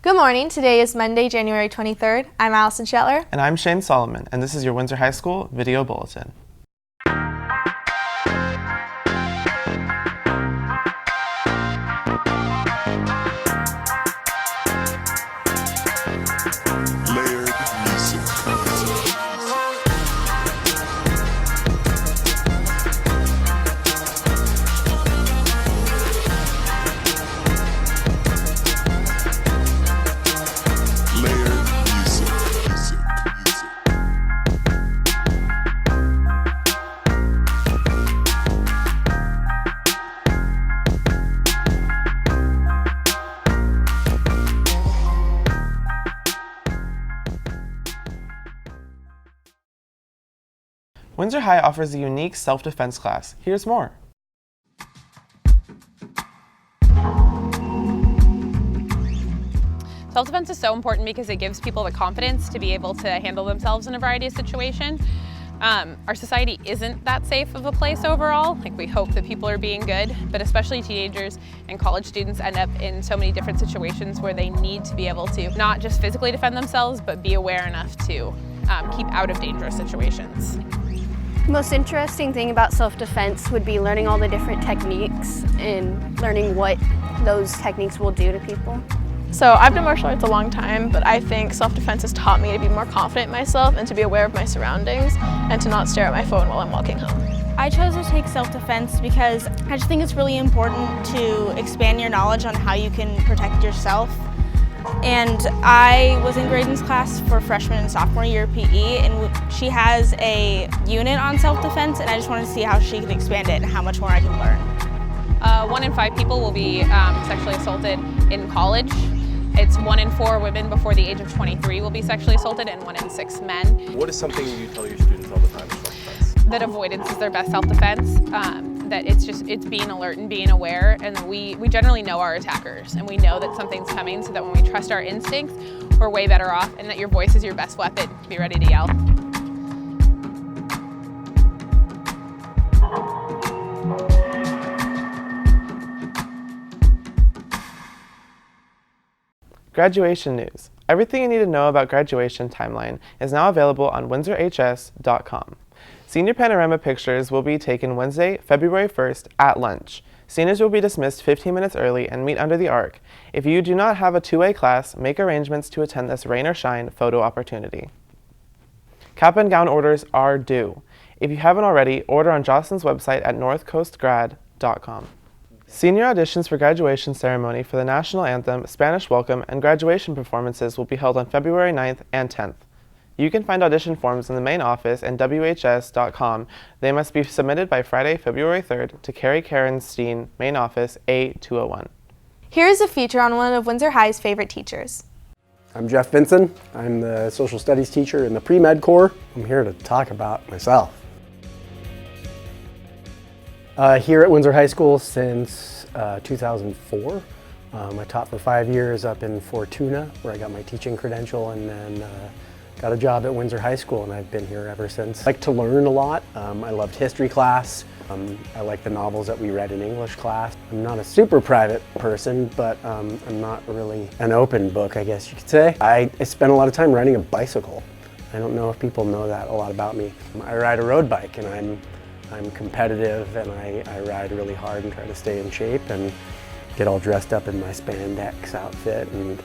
Good morning. Today is Monday, January 23rd. I'm Allison Shetler. And I'm Shane Solomon, and this is your Windsor High School Video Bulletin. Windsor High offers a unique self-defense class. Here's more. Self-defense is so important because it gives people the confidence to be able to handle themselves in a variety of situations. Our society isn't that safe of a place overall. We hope that people are being good, but especially teenagers and college students end up in so many different situations where they need to be able to not just physically defend themselves, but be aware enough to keep out of dangerous situations. The most interesting thing about self-defense would be learning all the different techniques and learning what those techniques will do to people. So I've done martial arts a long time, but I think self-defense has taught me to be more confident in myself and to be aware of my surroundings and to not stare at my phone while I'm walking home. I chose to take self-defense because I just think it's really important to expand your knowledge on how you can protect yourself. And I was in Graydon's class for freshman and sophomore year PE, and she has a unit on self-defense, and I just wanted to see how she can expand it and how much more I can learn. 1 in 5 people will be sexually assaulted in college. It's 1 in 4 women before the age of 23 will be sexually assaulted, and 1 in 6 men. What is something you tell your students all the time in self-defense? That avoidance is their best self-defense. That it's being alert and being aware, and that we generally know our attackers, and we know that something's coming, so that when we trust our instincts, we're way better off, and that your voice is your best weapon. Be ready to yell. Graduation news. Everything you need to know about graduation timeline is now available on WindsorHS.com. Senior panorama pictures will be taken Wednesday, February 1st at lunch. Seniors will be dismissed 15 minutes early and meet under the arc. If you do not have a two-way class, make arrangements to attend this rain or shine photo opportunity. Cap and gown orders are due. If you haven't already, order on Jocelyn's website at northcoastgrad.com. Senior auditions for graduation ceremony for the National Anthem, Spanish Welcome, and graduation performances will be held on February 9th and 10th. You can find audition forms in the main office and WHS.com. They must be submitted by Friday, February 3rd to Carrie Karenstein, main office, A201. Here is a feature on one of Windsor High's favorite teachers. I'm Jeff Benson. I'm the social studies teacher in the pre-med corps. I'm here to talk about myself. Here at Windsor High School since 2004. I taught for 5 years up in Fortuna, where I got my teaching credential, and then got a job at Windsor High School, and I've been here ever since. I like to learn a lot. I loved history class. I like the novels that we read in English class. I'm not a super private person, but I'm not really an open book, I guess you could say. I spend a lot of time riding a bicycle. I don't know if people know that a lot about me. I ride a road bike, and I'm competitive, and I ride really hard and try to stay in shape and get all dressed up in my spandex outfit and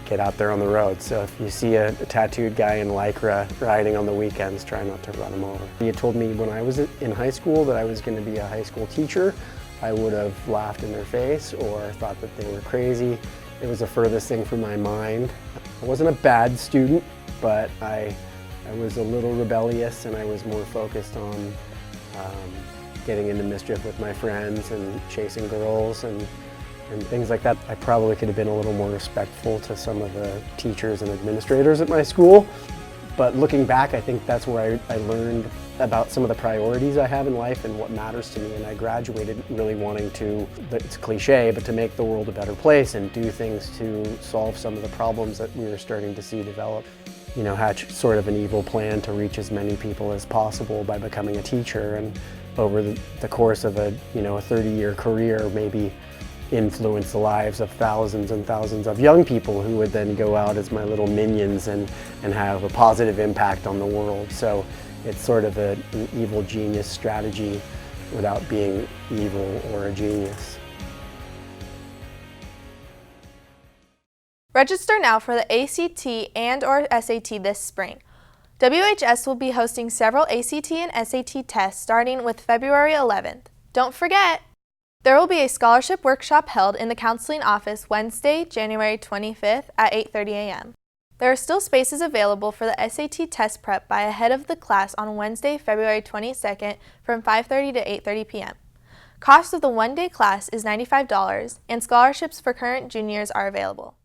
get out there on the road. So if you see a tattooed guy in Lycra riding on the weekends, try not to run him over. You told me when I was in high school that I was going to be a high school teacher, I would have laughed in their face or thought that they were crazy. It was the furthest thing from my mind. I wasn't a bad student, but I was a little rebellious, and I was more focused on getting into mischief with my friends and chasing girls and things like that. I probably could have been a little more respectful to some of the teachers and administrators at my school. But looking back, I think that's where I learned about some of the priorities I have in life and what matters to me. And I graduated really wanting to, it's cliche, but to make the world a better place and do things to solve some of the problems that we were starting to see develop. You know, hatch sort of an evil plan to reach as many people as possible by becoming a teacher. And over the course of a 30-year career, maybe influence the lives of thousands and thousands of young people who would then go out as my little minions and have a positive impact on the world. So it's sort of an evil genius strategy without being evil or a genius. Register now for the ACT and/or SAT this spring. WHS will be hosting several ACT and SAT tests starting with February 11th. Don't forget! There will be a scholarship workshop held in the counseling office Wednesday, January 25th at 8:30 a.m. There are still spaces available for the SAT test prep by ahead of the class on Wednesday, February 22nd from 5:30 to 8:30 p.m. Cost of the one-day class is $95 and scholarships for current juniors are available.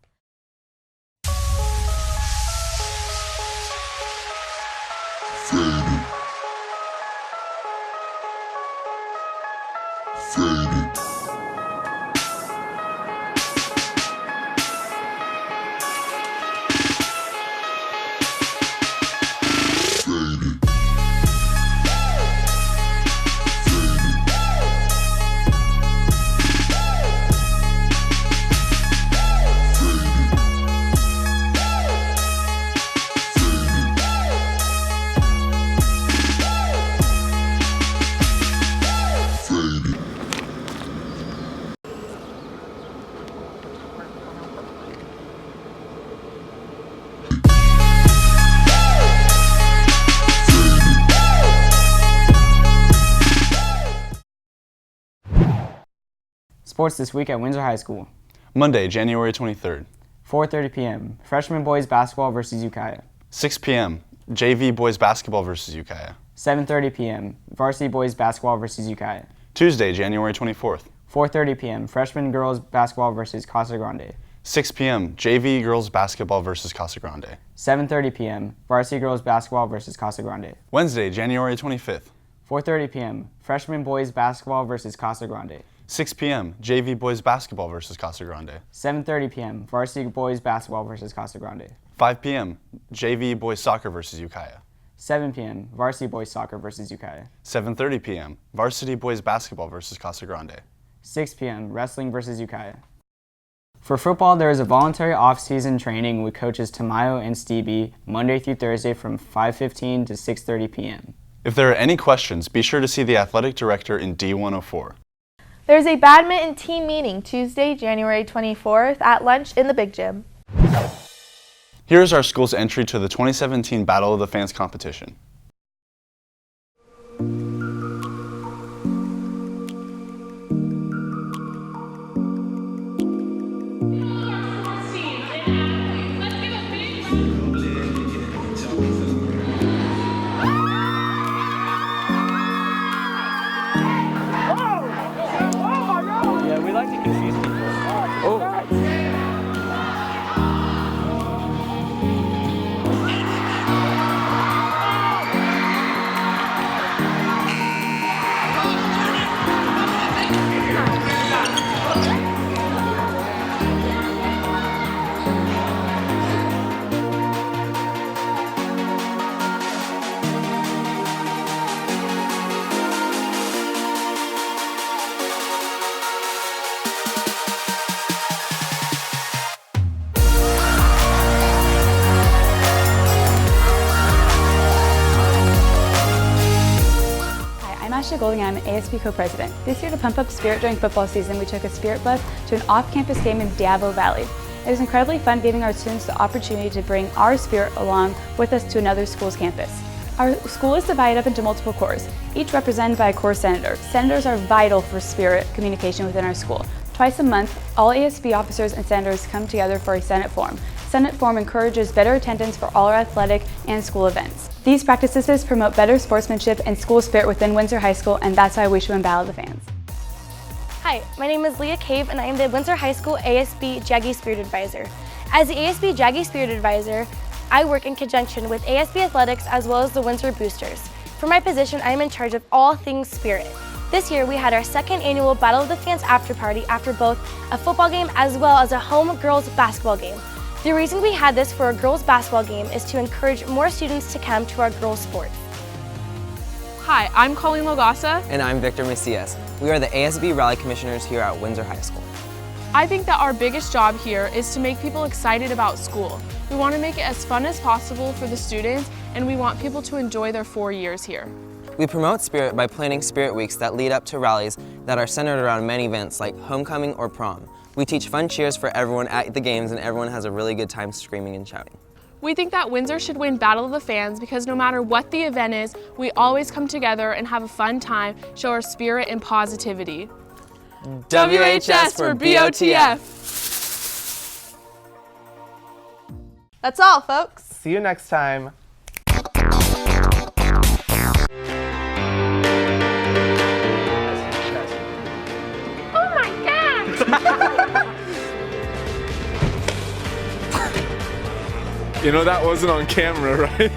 Sports this week at Windsor High School. Monday, January 23rd. 4:30 p.m. Freshman boys basketball versus Ukiah. 6 p.m. JV boys basketball versus Ukiah. 7:30 p.m. Varsity boys basketball versus Ukiah. Tuesday, January 24th. 4:30 p.m. Freshman girls basketball versus Casa Grande. 6 p.m. JV girls basketball versus Casa Grande. 7:30 p.m. Varsity girls basketball versus Casa Grande. Wednesday, January 25th. 4:30 p.m. Freshman boys basketball versus Casa Grande. 6 p.m. JV boys basketball versus Casa Grande. 7:30 p.m. Varsity boys basketball versus Casa Grande. 5 p.m. JV boys soccer versus Ukiah. 7 p.m. Varsity boys soccer versus Ukiah. 7:30 p.m. Varsity boys basketball versus Casa Grande. 6 p.m. Wrestling versus Ukiah. For football, there is a voluntary off-season training with coaches Tamayo and Stevie Monday through Thursday from 5:15 to 6:30 p.m. If there are any questions, be sure to see the athletic director in D104. There's a badminton team meeting Tuesday, January 24th at lunch in the Big Gym. Here is our school's entry to the 2017 Battle of the Fans competition. I'm an ASB co-president. This year, to pump up spirit during football season, we took a spirit bus to an off-campus game in Diablo Valley. It was incredibly fun, giving our students the opportunity to bring our spirit along with us to another school's campus. Our school is divided up into multiple corps, each represented by a corps senator. Senators are vital for spirit communication within our school. Twice a month, all ASB officers and senators come together for a Senate Forum. Senate Forum encourages better attendance for all our athletic and school events. These practices promote better sportsmanship and school spirit within Windsor High School, and that's why we should win Battle of the Fans. Hi, my name is Leah Cave, and I am the Windsor High School ASB Jaggy Spirit Advisor. As the ASB Jaggy Spirit Advisor, I work in conjunction with ASB Athletics as well as the Windsor Boosters. For my position, I am in charge of all things spirit. This year, we had our second annual Battle of the Fans after party after both a football game as well as a home girls basketball game. The reason we had this for a girls basketball game is to encourage more students to come to our girls sport. Hi, I'm Colleen Logasa. And I'm Victor Macias. We are the ASB Rally Commissioners here at Windsor High School. I think that our biggest job here is to make people excited about school. We want to make it as fun as possible for the students, and we want people to enjoy their 4 years here. We promote Spirit by planning Spirit Weeks that lead up to rallies that are centered around many events like homecoming or prom. We teach fun cheers for everyone at the games, and everyone has a really good time screaming and shouting. We think that Windsor should win Battle of the Fans because no matter what the event is, we always come together and have a fun time, show our spirit and positivity. WHS for BOTF! That's all, folks. See you next time. Oh my God! You know that wasn't on camera, right?